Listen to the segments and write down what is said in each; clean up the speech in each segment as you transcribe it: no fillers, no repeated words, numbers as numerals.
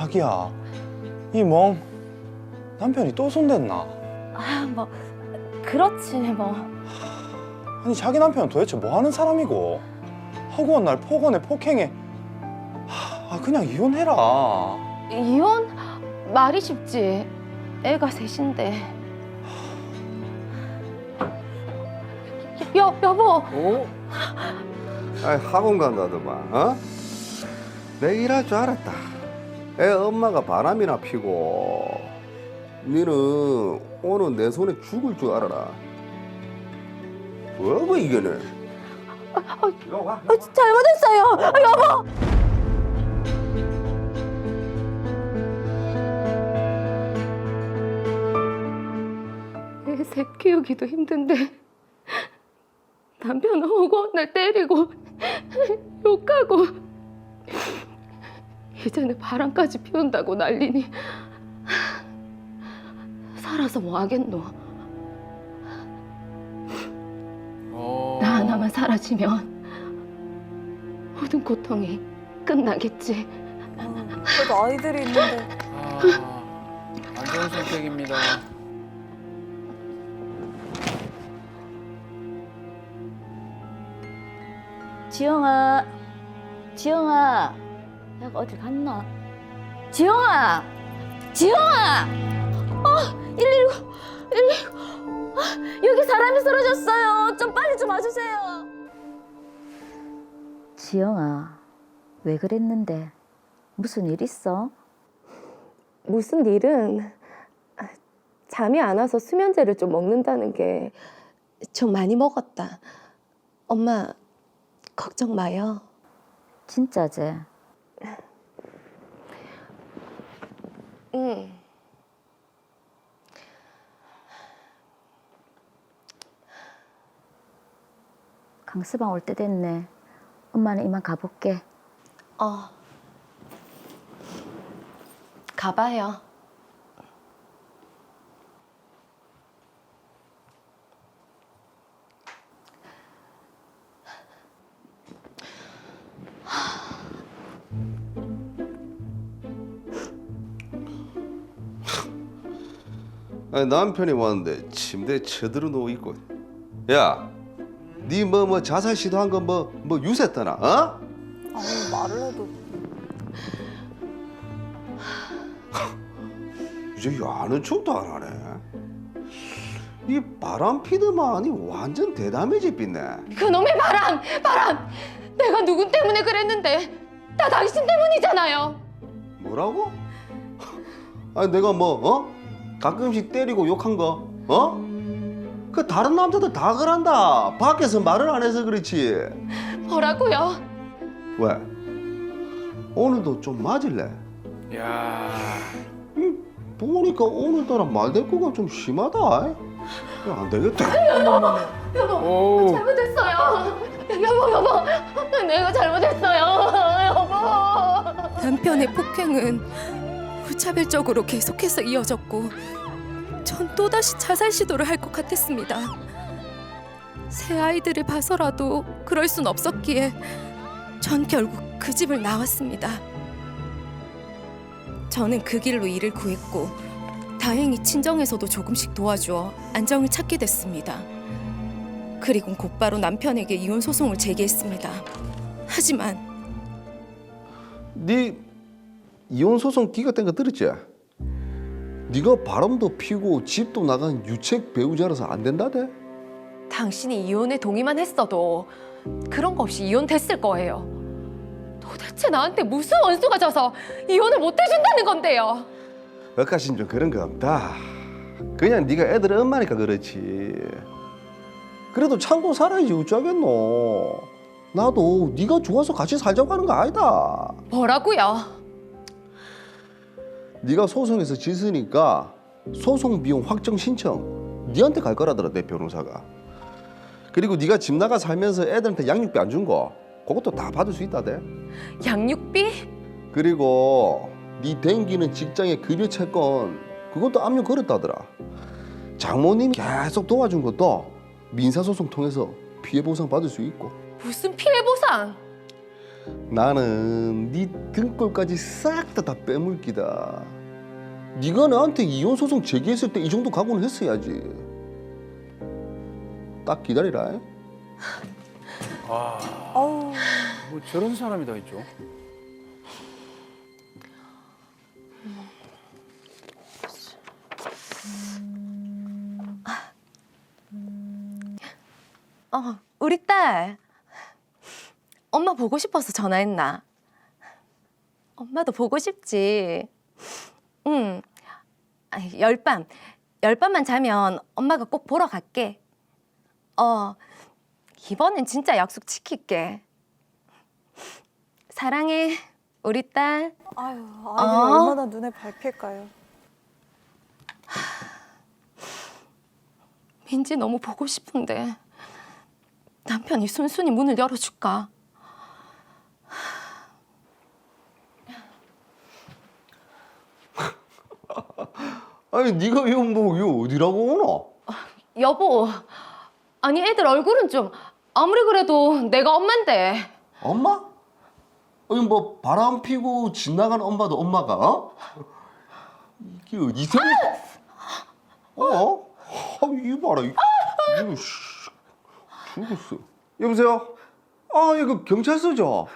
자기야, 이 멍 남편이 또 손댔나? 뭐 그렇지 뭐. 아니 자기 남편은 도대체 뭐 하는 사람이고 허구한 날 폭언에 폭행해. 그냥 이혼해라. 이혼? 말이 쉽지. 애가 셋인데. 여보. 어? 아이, 학원 간다더만, 어? 내 일할 줄 알았다. 애 엄마가 바람이나 피고 니는 오늘 내 손에 죽을 줄 알아라. 뭐고 이거는? 잘못했어요. 여보. 새 키우기도 힘든데 남편은 허구한 날 때리고 욕하고 이제는 바람까지 피운다고 난리니 살아서 뭐 하겠노. 나 하나만 사라지면 모든 고통이 끝나겠지. 그래도 아이들이 있는데. 안 좋은 선택입니다. 지영아, 지영아, 내가 어딜 갔나? 지영아, 지영아, 119, 119, 여기 사람이 쓰러졌어요. 좀 빨리 좀 와주세요. 지영아, 왜 그랬는데? 무슨 일 있어? 무슨 일은 잠이 안 와서 수면제를 좀 먹는다는 게 좀 많이 먹었다. 엄마 걱정 마요. 진짜지? 응. 강스방 올 때 됐네. 엄마는 이만 가볼게. 가봐요. 아니, 남편이 왔는데 침대에 쳐들어 누워 있고. 야, 니 뭐 자살 시도한 거 뭐 유세 떠나, 어? 아니 말을 해도. 이제 아는 척도 안 하네. 이 바람 피드만이 완전 대담해지 삐네. 그놈의 바람! 내가 누구 때문에 그랬는데 다 당신 때문이잖아요. 뭐라고? 아니 내가 가끔씩 때리고 욕한 거, 그 다른 남자들 다 그런다. 밖에서 말을 안 해서 그렇지. 뭐라고요? 왜? 오늘도 좀 맞을래? 야, 보니까 오늘따라 말대꾸가 좀 심하다. 야, 안 되겠다. 오, 잘못했어요. 여보. 내가 잘못했어요. 여보. 남편의 폭행은 무차별적으로 계속해서 이어졌고 전 또다시 자살 시도를 할 것 같았습니다. 새 아이들을 봐서라도 그럴 순 없었기에 전 결국 그 집을 나왔습니다. 저는 그 길로 일을 구했고 다행히 친정에서도 조금씩 도와주어 안정을 찾게 됐습니다. 그리고 곧바로 남편에게 이혼 소송을 제기했습니다. 하지만 네 이혼 소송 기각 된 거 들었지? 네가 바람도 피고 집도 나간 유책 배우자라서 안 된다대? 당신이 이혼에 동의만 했어도 그런 거 없이 이혼됐을 거예요. 도대체 나한테 무슨 원수가 져서 이혼을 못 해준다는 건데요. 여기까지는 좀 그런 거 없다. 그냥 네가 애들의 엄마니까 그렇지. 그래도 참고 살아야지 어쩌겠노. 나도 네가 좋아서 같이 살자고 하는 거 아니다. 뭐라고요? 네가 소송에서 졌으니까 소송 비용 확정 신청 네한테 갈 거라더라, 내 변호사가. 그리고 네가 집 나가 살면서 애들한테 양육비 안 준 거 그것도 다 받을 수 있다대. 양육비? 그리고 네 댕기는 직장의 급여 채권 그것도 압류 걸었다더라. 장모님이 계속 도와준 것도 민사소송 통해서 피해 보상 받을 수 있고. 무슨 피해 보상? 나는 네 등골까지 싹 다 빼물기다. 네가 나한테 이혼 소송 제기했을 때 이 정도 각오는 했어야지. 딱 기다리라. 와, 아우, 뭐 저런 사람이 다 있죠. 우리 딸. 엄마 보고 싶어서 전화했나? 엄마도 보고 싶지. 응. 열밤만 자면 엄마가 꼭 보러 갈게. 이번엔 진짜 약속 지킬게. 사랑해, 우리 딸. 아유, 아이들이 얼마나 눈에 밟힐까요? 민지 너무 보고 싶은데 남편이 순순히 문을 열어줄까? 아니 네가 이혼 뭐 이거 어디라고 오나? 여보, 아니 애들 얼굴은 좀 아무리 그래도 내가 엄만데. 엄마? 아니 뭐 바람 피고 지나간 엄마도 엄마가 어? 이게 어디서? 어? 이 봐라 이거 죽었어. 여보세요? 아 이거 경찰서죠?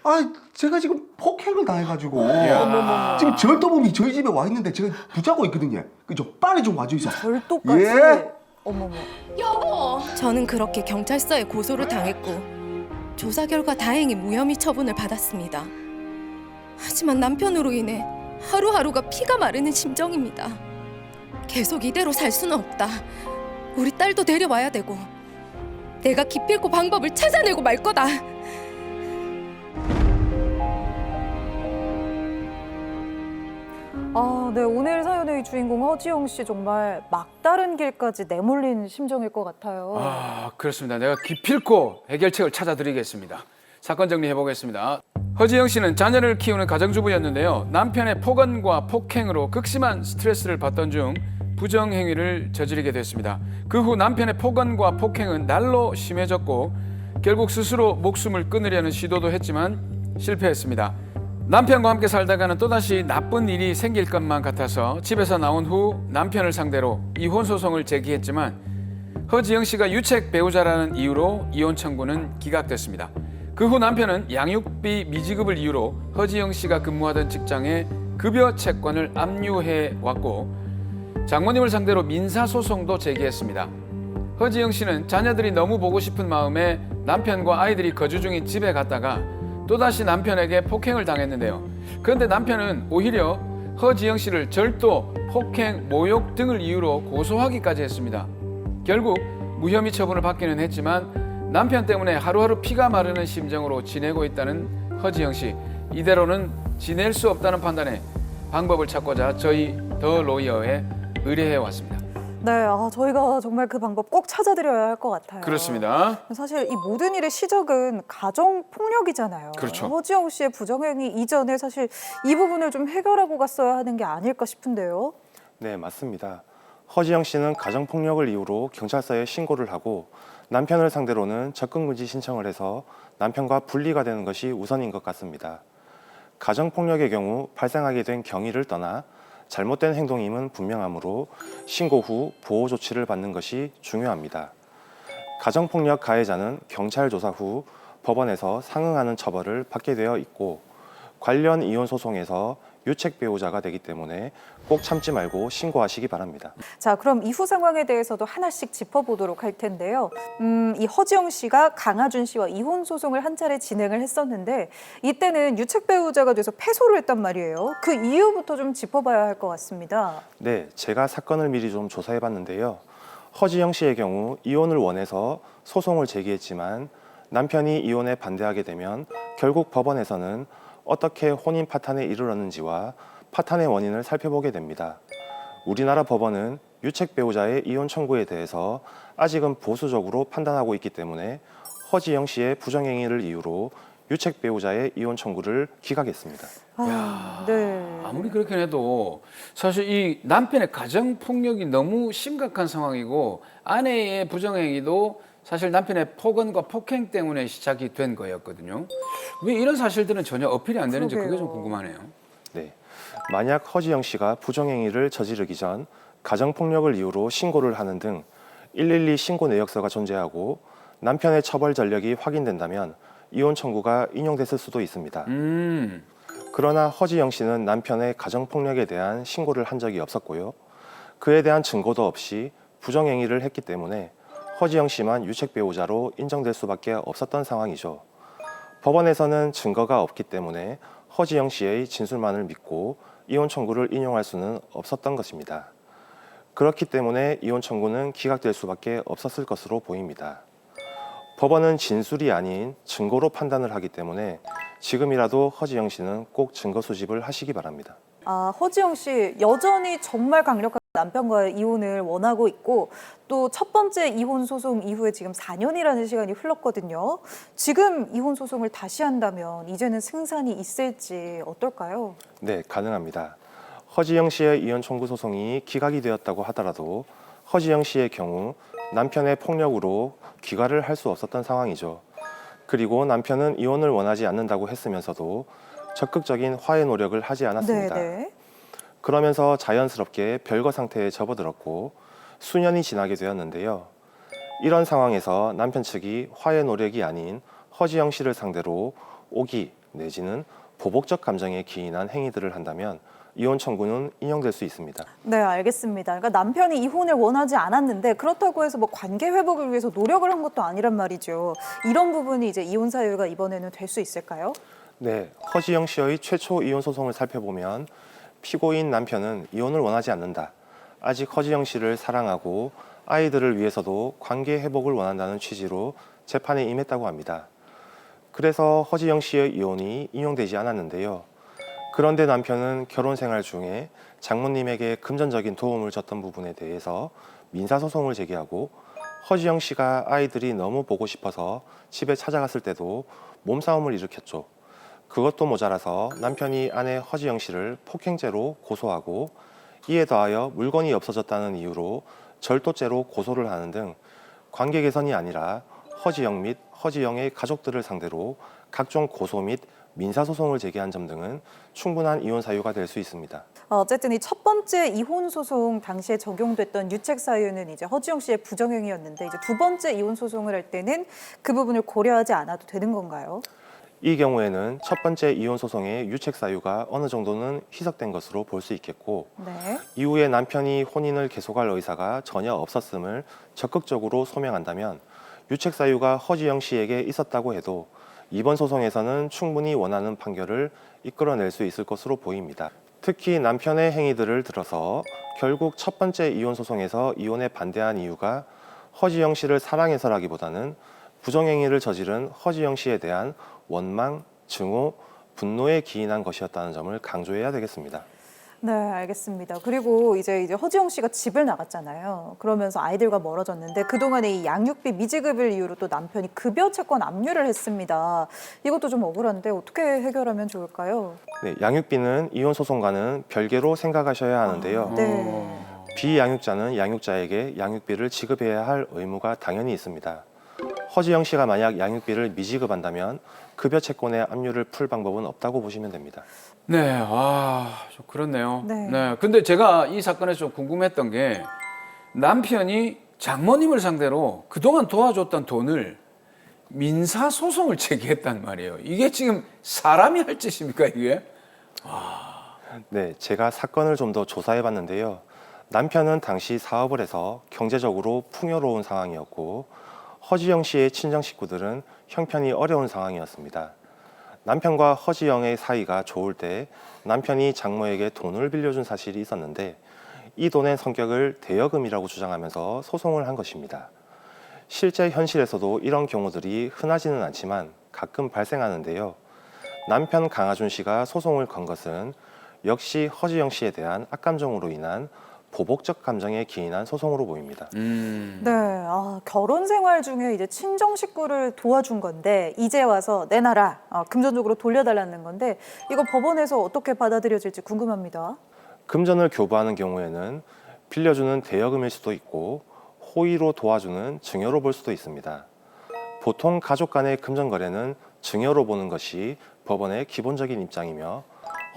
아 제가 지금 폭행을 당해가지고 이야. 지금 절도범이 저희 집에 와 있는데 제가 붙잡고 있거든요. 그죠? 빨리 좀 와주이소. 절도까지. 예? 어머머. 여보. 저는 그렇게 경찰서에 고소를 당했고 조사 결과 다행히 무혐의 처분을 받았습니다. 하지만 남편으로 인해 하루하루가 피가 마르는 심정입니다. 계속 이대로 살 수는 없다. 우리 딸도 데려와야 되고 내가 기필코 방법을 찾아내고 말 거다. 아, 네, 오늘 사연의 주인공 허지영 씨 정말 막다른 길까지 내몰린 심정일 것 같아요. 아, 그렇습니다. 내가 기필코 해결책을 찾아드리겠습니다. 사건 정리해 보겠습니다. 허지영 씨는 자녀를 키우는 가정주부였는데요. 남편의 폭언과 폭행으로 극심한 스트레스를 받던 중 부정행위를 저지르게 됐습니다. 그 후 남편의 폭언과 폭행은 날로 심해졌고 결국 스스로 목숨을 끊으려는 시도도 했지만 실패했습니다. 남편과 함께 살다가는 또다시 나쁜 일이 생길 것만 같아서 집에서 나온 후 남편을 상대로 이혼 소송을 제기했지만 허지영 씨가 유책 배우자라는 이유로 이혼 청구는 기각됐습니다. 그 후 남편은 양육비 미지급을 이유로 허지영 씨가 근무하던 직장에 급여 채권을 압류해 왔고 장모님을 상대로 민사소송도 제기했습니다. 허지영 씨는 자녀들이 너무 보고 싶은 마음에 남편과 아이들이 거주 중인 집에 갔다가 또다시 남편에게 폭행을 당했는데요. 그런데 남편은 오히려 허지영 씨를 절도, 폭행, 모욕 등을 이유로 고소하기까지 했습니다. 결국 무혐의 처분을 받기는 했지만 남편 때문에 하루하루 피가 마르는 심정으로 지내고 있다는 허지영 씨. 이대로는 지낼 수 없다는 판단에 방법을 찾고자 저희 더 로이어에 의뢰해 왔습니다. 네, 저희가 정말 그 방법 꼭 찾아드려야 할 것 같아요. 그렇습니다. 사실 이 모든 일의 시작은 가정 폭력이잖아요. 그렇죠. 허지영 씨의 부정행위 이전에 사실 이 부분을 좀 해결하고 갔어야 하는 게 아닐까 싶은데요. 네, 맞습니다. 허지영 씨는 가정폭력을 이유로 경찰서에 신고를 하고 남편을 상대로는 접근금지 신청을 해서 남편과 분리가 되는 것이 우선인 것 같습니다. 가정폭력의 경우 발생하게 된 경위를 떠나 잘못된 행동임은 분명하므로 신고 후 보호 조치를 받는 것이 중요합니다. 가정폭력 가해자는 경찰 조사 후 법원에서 상응하는 처벌을 받게 되어 있고 관련 이혼 소송에서 유책 배우자가 되기 때문에 꼭 참지 말고 신고하시기 바랍니다. 자, 그럼 이후 상황에 대해서도 하나씩 짚어보도록 할 텐데요. 이 허지영 씨가 강하준 씨와 이혼 소송을 한 차례 진행을 했었는데 이때는 유책 배우자가 돼서 패소를 했단 말이에요. 그 이유부터 좀 짚어봐야 할 것 같습니다. 네, 제가 사건을 미리 좀 조사해 봤는데요. 허지영 씨의 경우 이혼을 원해서 소송을 제기했지만 남편이 이혼에 반대하게 되면 결국 법원에서는 어떻게 혼인 파탄에 이르렀는지와 파탄의 원인을 살펴보게 됩니다. 우리나라 법원은 유책 배우자의 이혼 청구에 대해서 아직은 보수적으로 판단하고 있기 때문에 허지영 씨의 부정행위를 이유로 유책 배우자의 이혼 청구를 기각했습니다. 네. 아무리 그렇긴 해도 사실 이 남편의 가정 폭력이 너무 심각한 상황이고 아내의 부정행위도 사실 남편의 폭언과 폭행 때문에 시작이 된 거였거든요. 왜 이런 사실들은 전혀 어필이 안 되는지 그게 좀 그러게요. 궁금하네요. 네. 만약 허지영 씨가 부정행위를 저지르기 전 가정폭력을 이유로 신고를 하는 등 112 신고 내역서가 존재하고 남편의 처벌 전력이 확인된다면 이혼 청구가 인용됐을 수도 있습니다. 그러나 허지영 씨는 남편의 가정폭력에 대한 신고를 한 적이 없었고요. 그에 대한 증거도 없이 부정행위를 했기 때문에 허지영 씨만 유책 배우자로 인정될 수밖에 없었던 상황이죠. 법원에서는 증거가 없기 때문에 허지영 씨의 진술만을 믿고 이혼 청구를 인용할 수는 없었던 것입니다. 그렇기 때문에 이혼 청구는 기각될 수밖에 없었을 것으로 보입니다. 법원은 진술이 아닌 증거로 판단을 하기 때문에 지금이라도 허지영 씨는 꼭 증거 수집을 하시기 바랍니다. 아, 허지영 씨 여전히 정말 강력한 남편과의 이혼을 원하고 있고 또 첫 번째 이혼 소송 이후에 지금 4년이라는 시간이 흘렀거든요. 지금 이혼 소송을 다시 한다면 이제는 승산이 있을지 어떨까요? 네, 가능합니다. 허지영 씨의 이혼 청구 소송이 기각이 되었다고 하더라도 허지영 씨의 경우 남편의 폭력으로 귀가를 할 수 없었던 상황이죠. 그리고 남편은 이혼을 원하지 않는다고 했으면서도 적극적인 화해 노력을 하지 않았습니다. 네네. 그러면서 자연스럽게 별거 상태에 접어들었고 수년이 지나게 되었는데요. 이런 상황에서 남편 측이 화해 노력이 아닌 허지영 씨를 상대로 오기 내지는 보복적 감정에 기인한 행위들을 한다면 이혼 청구는 인용될 수 있습니다. 네, 알겠습니다. 그러니까 남편이 이혼을 원하지 않았는데 그렇다고 해서 뭐 관계 회복을 위해서 노력을 한 것도 아니란 말이죠. 이런 부분이 이제 이혼 사유가 이번에는 될 수 있을까요? 네, 허지영 씨의 최초 이혼 소송을 살펴보면 피고인 남편은 이혼을 원하지 않는다. 아직 허지영 씨를 사랑하고 아이들을 위해서도 관계 회복을 원한다는 취지로 재판에 임했다고 합니다. 그래서 허지영 씨의 이혼이 인용되지 않았는데요. 그런데 남편은 결혼 생활 중에 장모님에게 금전적인 도움을 줬던 부분에 대해서 민사소송을 제기하고 허지영 씨가 아이들이 너무 보고 싶어서 집에 찾아갔을 때도 몸싸움을 일으켰죠. 그것도 모자라서 남편이 아내 허지영 씨를 폭행죄로 고소하고 이에 더하여 물건이 없어졌다는 이유로 절도죄로 고소를 하는 등 관계 개선이 아니라 허지영 및 허지영의 가족들을 상대로 각종 고소 및 민사소송을 제기한 점 등은 충분한 이혼 사유가 될 수 있습니다. 어쨌든 이 첫 번째 이혼 소송 당시에 적용됐던 유책 사유는 이제 허지영 씨의 부정행위였는데 이제 두 번째 이혼 소송을 할 때는 그 부분을 고려하지 않아도 되는 건가요? 이 경우에는 첫 번째 이혼 소송의 유책 사유가 어느 정도는 희석된 것으로 볼 수 있겠고 네. 이후에 남편이 혼인을 계속할 의사가 전혀 없었음을 적극적으로 소명한다면 유책 사유가 허지영 씨에게 있었다고 해도 이번 소송에서는 충분히 원하는 판결을 이끌어낼 수 있을 것으로 보입니다. 특히 남편의 행위들을 들어서 결국 첫 번째 이혼 소송에서 이혼에 반대한 이유가 허지영 씨를 사랑해서라기보다는 부정행위를 저지른 허지영 씨에 대한 원망, 증오, 분노에 기인한 것이었다는 점을 강조해야 되겠습니다. 네, 알겠습니다. 그리고 이제 허지영 씨가 집을 나갔잖아요. 그러면서 아이들과 멀어졌는데 그동안에 이 양육비 미지급을 이유로 또 남편이 급여 채권 압류를 했습니다. 이것도 좀 억울한데 어떻게 해결하면 좋을까요? 네, 양육비는 이혼 소송과는 별개로 생각하셔야 하는데요. 네. 비양육자는 양육자에게 양육비를 지급해야 할 의무가 당연히 있습니다. 허지영 씨가 만약 양육비를 미지급한다면 급여 채권의 압류를 풀 방법은 없다고 보시면 됩니다. 네, 좀 그렇네요. 네. 근데 제가 이 사건에서 좀 궁금했던 게 남편이 장모님을 상대로 그동안 도와줬던 돈을 민사소송을 제기했단 말이에요. 이게 지금 사람이 할 짓입니까, 이게? 네, 제가 사건을 좀 더 조사해 봤는데요. 남편은 당시 사업을 해서 경제적으로 풍요로운 상황이었고 허지영 씨의 친정 식구들은 형편이 어려운 상황이었습니다. 남편과 허지영의 사이가 좋을 때 남편이 장모에게 돈을 빌려준 사실이 있었는데 이 돈의 성격을 대여금이라고 주장하면서 소송을 한 것입니다. 실제 현실에서도 이런 경우들이 흔하지는 않지만 가끔 발생하는데요. 남편 강하준 씨가 소송을 건 것은 역시 허지영 씨에 대한 악감정으로 인한 보복적 감정에 기인한 소송으로 보입니다. 네, 결혼 생활 중에 이제 친정 식구를 도와준 건데 이제 와서 내놔라, 금전적으로 돌려달라는 건데 이거 법원에서 어떻게 받아들여질지 궁금합니다. 금전을 교부하는 경우에는 빌려주는 대여금일 수도 있고 호의로 도와주는 증여로 볼 수도 있습니다. 보통 가족 간의 금전 거래는 증여로 보는 것이 법원의 기본적인 입장이며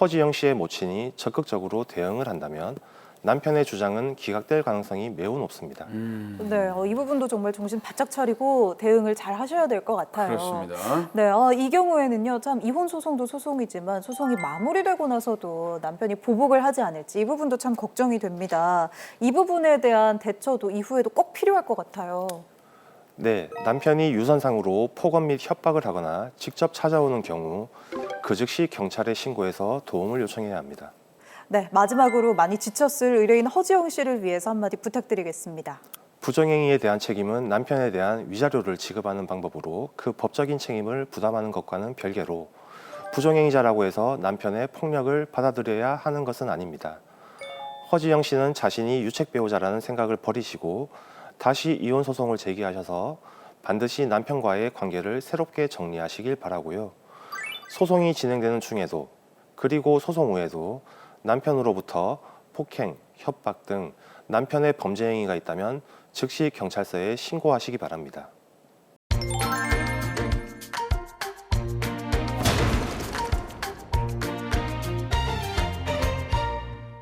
허지영 씨의 모친이 적극적으로 대응을 한다면 남편의 주장은 기각될 가능성이 매우 높습니다. 네, 이 부분도 정말 정신 바짝 차리고 대응을 잘 하셔야 될 것 같아요. 그렇습니다. 네, 이 경우에는요, 참 이혼 소송도 소송이지만 소송이 마무리되고 나서도 남편이 보복을 하지 않을지 이 부분도 참 걱정이 됩니다. 이 부분에 대한 대처도 이후에도 꼭 필요할 것 같아요. 네, 남편이 유선상으로 폭언 및 협박을 하거나 직접 찾아오는 경우 그 즉시 경찰에 신고해서 도움을 요청해야 합니다. 네, 마지막으로 많이 지쳤을 의뢰인 허지영 씨를 위해서 한마디 부탁드리겠습니다. 부정행위에 대한 책임은 남편에 대한 위자료를 지급하는 방법으로 그 법적인 책임을 부담하는 것과는 별개로 부정행위자라고 해서 남편의 폭력을 받아들여야 하는 것은 아닙니다. 허지영 씨는 자신이 유책 배우자라는 생각을 버리시고 다시 이혼 소송을 제기하셔서 반드시 남편과의 관계를 새롭게 정리하시길 바라고요. 소송이 진행되는 중에도 그리고 소송 후에도 남편으로부터 폭행, 협박 등 남편의 범죄 행위가 있다면 즉시 경찰서에 신고하시기 바랍니다.